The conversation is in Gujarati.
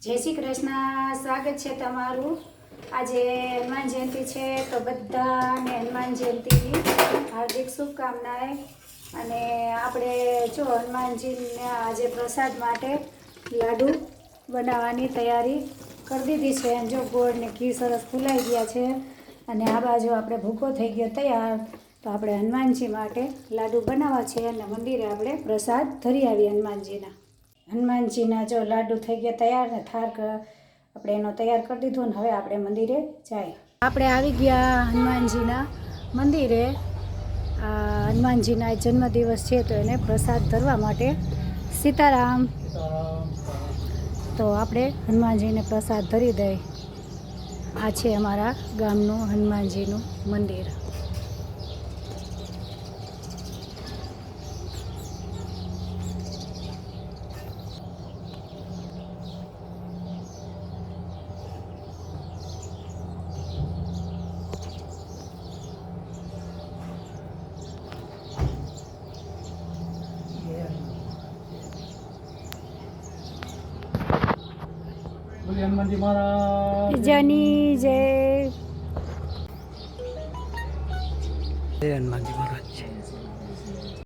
જય શ્રી કૃષ્ણ, સ્વાગત છે તમારું। આજે હનુમાન જયંતિ છે તો બધાને હનુમાન જયંતિની હાર્દિક શુભકામનાએ। અને આપણે જો હનુમાનજીને આજે પ્રસાદ માટે લાડુ બનાવવાની તૈયારી કરી દીધી છે। જો ગોળ ને ઘી સરસ ફૂલાઈ ગયા છે અને આ બાજુ આપણે ભૂકો થઈ ગયો તૈયાર। તો આપણે હનુમાનજી માટે લાડુ બનાવવા છે અને મંદિરે આપણે પ્રસાદ ધરી આવીએ હનુમાનજીના। હનુમાનજીના જો લાડુ થઈ ગયા તૈયાર ને થાક આપણે એનો તૈયાર કરી દીધો ને હવે આપણે મંદિરે જાય। આપણે આવી ગયા હનુમાનજીના મંદિરે। હનુમાનજીના જન્મદિવસ છે તો એને પ્રસાદ ધરવા માટે। સીતારામ। તો આપણે હનુમાનજીને પ્રસાદ ધરી દઈએ। આ છે અમારા ગામનું હનુમાનજીનું મંદિર। હનુમાનજી મહારાજ જની જય। જય હનુમાનજી મહારાજ।